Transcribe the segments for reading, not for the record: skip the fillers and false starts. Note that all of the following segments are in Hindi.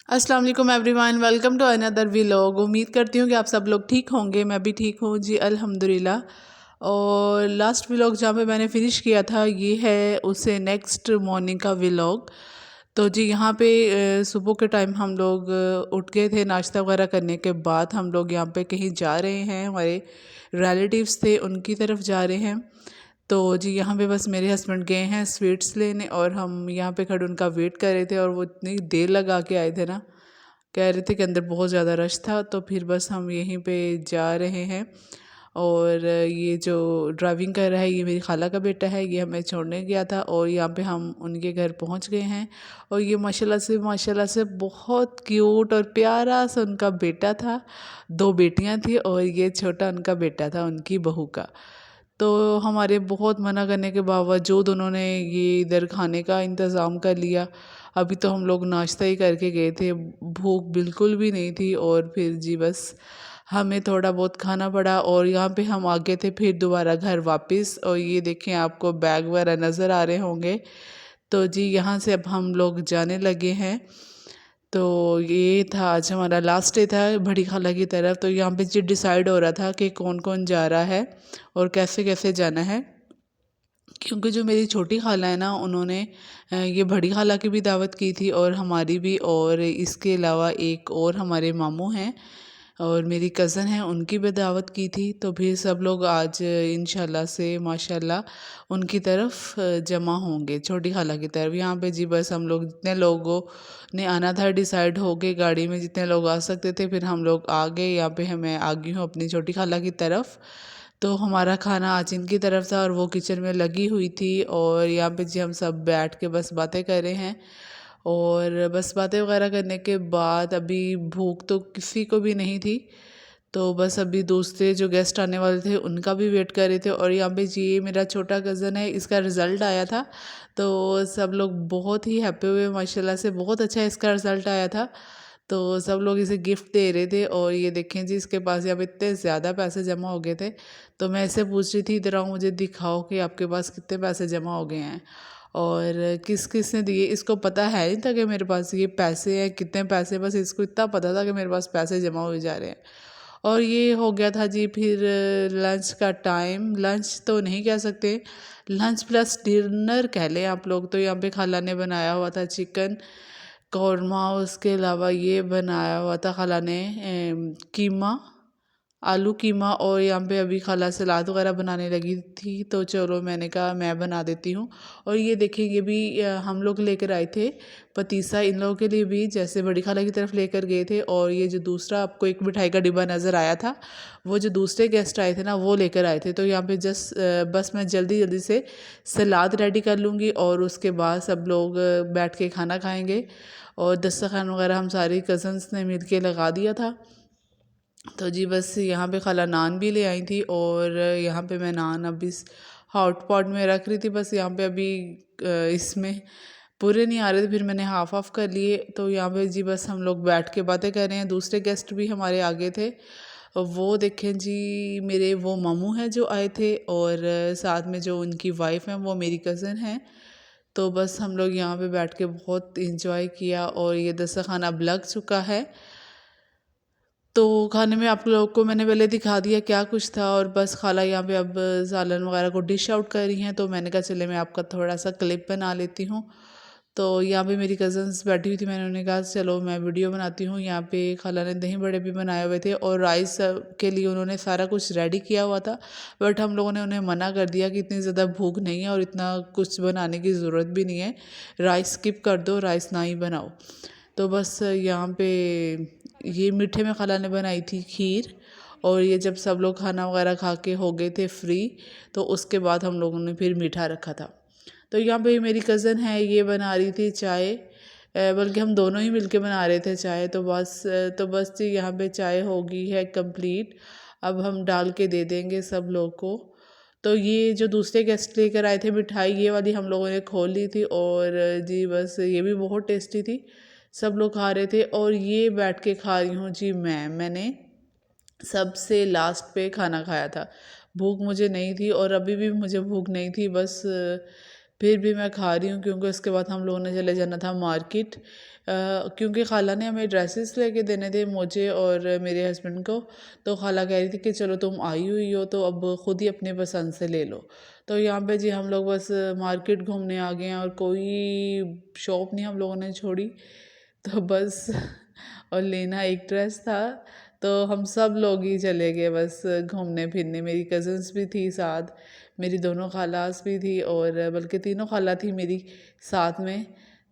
अस्सलाम वालेकुम everyone, welcome to another vlog. उम्मीद करती हूँ कि आप सब लोग ठीक होंगे। मैं भी ठीक हूँ जी, अल्हम्दुलिल्लाह। और लास्ट व्लॉग जहाँ पे मैंने फ़िनिश किया था ये है उससे नेक्स्ट मॉर्निंग का व्लॉग। तो जी यहाँ पे सुबह के टाइम हम लोग उठ गए थे। नाश्ता वगैरह करने के बाद हम लोग यहाँ पे कहीं जा रहे हैं, हमारे रिलेटिव्स थे उनकी तरफ जा रहे हैं। तो जी यहाँ पे बस मेरे हस्बैंड गए हैं स्वीट्स लेने और हम यहाँ पे खड़े उनका वेट कर रहे थे। और वो इतनी देर लगा के आए थे ना, कह रहे थे कि अंदर बहुत ज़्यादा रश था। तो फिर बस हम यहीं पे जा रहे हैं। और ये जो ड्राइविंग कर रहा है ये मेरी खाला का बेटा है, ये हमें छोड़ने गया था और यहाँ पे हम उनके घर पहुँच गए हैं। और ये माशाल्लाह से बहुत क्यूट और प्यारा सा उनका बेटा था। दो बेटियाँ थी और ये छोटा उनका बेटा था उनकी बहू का। तो हमारे बहुत मना करने के बावजूद उन्होंने ये इधर खाने का इंतज़ाम कर लिया। अभी तो हम लोग नाश्ता ही करके गए थे, भूख बिल्कुल भी नहीं थी। और फिर जी बस हमें थोड़ा बहुत खाना पड़ा और यहाँ पे हम आ गए थे फिर दोबारा घर वापस। और ये देखें, आपको बैग वगैरह नज़र आ रहे होंगे। तो जी यहाँ से अब हम लोग जाने लगे हैं। तो ये था आज हमारा लास्ट डे था बड़ी खाला की तरफ। तो यहाँ पे जी डिसाइड हो रहा था कि कौन कौन जा रहा है और कैसे कैसे जाना है। क्योंकि जो मेरी छोटी खाला है ना, उन्होंने ये बड़ी खाला की भी दावत की थी और हमारी भी। और इसके अलावा एक और हमारे मामू हैं और मेरी कज़न है, उनकी भी दावत की थी। तो फिर सब लोग आज इंशाल्लाह से माशाल्लाह उनकी तरफ जमा होंगे, छोटी खाला की तरफ। यहाँ पे जी बस हम लोग जितने लोगों ने आना था डिसाइड हो गए, गाड़ी में जितने लोग आ सकते थे फिर हम लोग आ गए। यहाँ पे मैं आ गई हूँ अपनी छोटी खाला की तरफ। तो हमारा खाना आज इनकी तरफ था और वो किचन में लगी हुई थी। और यहाँ पे जी हम सब बैठ के बस बातें कर रहे हैं। और बस बातें वगैरह करने के बाद अभी भूख तो किसी को भी नहीं थी। तो बस अभी दूसरे जो गेस्ट आने वाले थे उनका भी वेट कर रहे थे। और यहाँ पे जी ये मेरा छोटा कज़न है, इसका रिज़ल्ट आया था। तो सब लोग बहुत ही हैप्पी हुए, माशाल्लाह से बहुत अच्छा इसका रिज़ल्ट आया था। तो सब लोग इसे गिफ्ट दे रहे थे। और ये देखें जी, इसके पास यहाँ पे इतने ज़्यादा पैसे जमा हो गए थे। तो मैं ऐसे पूछ रही थी, इधर आओ मुझे दिखाओ कि आपके पास कितने पैसे जमा हो गए हैं और किस किस ने दिए। इसको पता है नहीं था कि मेरे पास ये पैसे हैं, कितने पैसे, बस इसको इतना पता था कि मेरे पास पैसे जमा हुए जा रहे हैं। और ये हो गया था जी फिर लंच का टाइम। लंच तो नहीं कह सकते, लंच प्लस डिनर कह लें आप लोग। तो यहाँ पे खाला ने बनाया हुआ था चिकन कौरमा, उसके अलावा ये बनाया हुआ था खाला ने कीमा, आलू कीमा। और यहाँ पे अभी खाला सलाद वगैरह बनाने लगी थी, तो चलो मैंने कहा मैं बना देती हूँ। और ये देखिए, ये भी हम लोग लेकर आए थे पतीसा इन लोगों के लिए भी, जैसे बड़ी खाला की तरफ लेकर गए थे। और ये जो दूसरा आपको एक मिठाई का डिब्बा नज़र आया था, वो जो दूसरे गेस्ट आए थे ना वो लेकर आए थे। तो यहाँ पे बस मैं जल्दी जल्दी से सलाद रेडी कर लूँगी और उसके बाद सब लोग बैठ के खाना खाएँगे। और दस्तरखान वगैरह हम सारी कज़न्स ने मिल के लगा दिया था। तो जी बस यहाँ पे खाला नान भी ले आई थी और यहाँ पे मैं नान अभी हॉट पॉट में रख रही थी। बस यहाँ पे अभी इसमें पूरे नहीं आ रहे थे, फिर मैंने हाफ ऑफ कर लिए। तो यहाँ पे जी बस हम लोग बैठ के बातें कर रहे हैं। दूसरे गेस्ट भी हमारे आगे थे, वो देखें जी मेरे वो मामू हैं जो आए थे और साथ में जो उनकी वाइफ हैं वो मेरी कज़न हैं। तो बस हम लोग यहाँ पे बैठ के बहुत इंजॉय किया। और ये दस्तरखान अब लग चुका है। तो खाने में आप लोगों को मैंने पहले दिखा दिया क्या कुछ था। और बस खाला यहाँ पे अब सालन वगैरह को डिश आउट कर रही हैं। तो मैंने कहा चले मैं आपका थोड़ा सा क्लिप बना लेती हूँ। तो यहाँ पे मेरी कज़न्स बैठी हुई थी, मैंने उन्हें कहा चलो मैं वीडियो बनाती हूँ। यहाँ पे खाला ने दही बड़े भी बनाए हुए थे और राइस के लिए उन्होंने सारा कुछ रेडी किया हुआ था। बट हम लोगों ने उन्हें मना कर दिया कि इतनी ज़्यादा भूख नहीं है और इतना कुछ बनाने की ज़रूरत भी नहीं है, राइस स्किप कर दो, राइस ना ही बनाओ। तो बस यहाँ पे ये मीठे में खाला ने बनाई थी खीर। और ये जब सब लोग खाना वगैरह खा के हो गए थे फ्री, तो उसके बाद हम लोगों ने फिर मीठा रखा था। तो यहाँ पे मेरी कज़न है, ये बना रही थी चाय, बल्कि हम दोनों ही मिलके बना रहे थे चाय। तो बस जी यहाँ पे चाय हो गई है कंप्लीट। अब हम डाल के दे देंगे सब लोग को। तो ये जो दूसरे गेस्ट लेकर आए थे मिठाई, ये वाली हम लोगों ने खोल ली थी और जी बस ये भी बहुत टेस्टी थी, सब लोग खा रहे थे। और ये बैठ के खा रही हूँ जी मैंने सबसे लास्ट पे खाना खाया था। भूख मुझे नहीं थी और अभी भी मुझे भूख नहीं थी। बस फिर भी मैं खा रही हूँ क्योंकि उसके बाद हम लोगों ने चले जाना था मार्केट, क्योंकि खाला ने हमें ड्रेसेस लेके देने थे मुझे और मेरे हस्बैंड को। तो खाला कह रही थी कि चलो तुम आई हुई हो तो अब ख़ुद ही अपने पसंद से ले लो। तो यहाँ पे जी हम लोग बस मार्केट घूमने आ गए हैं और कोई शॉप नहीं हम लोगों ने छोड़ी। तो बस और लेना एक ड्रेस था, तो हम सब लोग ही चले गए बस घूमने फिरने। मेरी कज़न्स भी थी साथ, मेरी दोनों खालास भी थी और बल्कि तीनों खाला थी मेरी साथ में।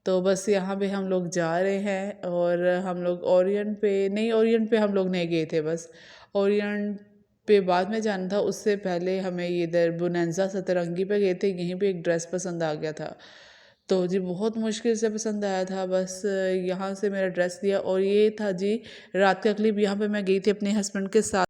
तो बस यहाँ पे हम लोग जा रहे हैं और हम लोग ओरिएंट पे नहीं, ओरिएंट पे हम लोग नहीं गए थे, बस ओरिएंट पे बाद में जाना था। उससे पहले हमें इधर बुनंजा सतरंगी पे गए थे, यहीं पे एक ड्रेस पसंद आ गया था। तो जी बहुत मुश्किल से पसंद आया था, बस यहाँ से मेरा ड्रेस दिया। और ये था जी रात का क्लिप, यहाँ पे मैं गई थी अपने हस्बैंड के साथ।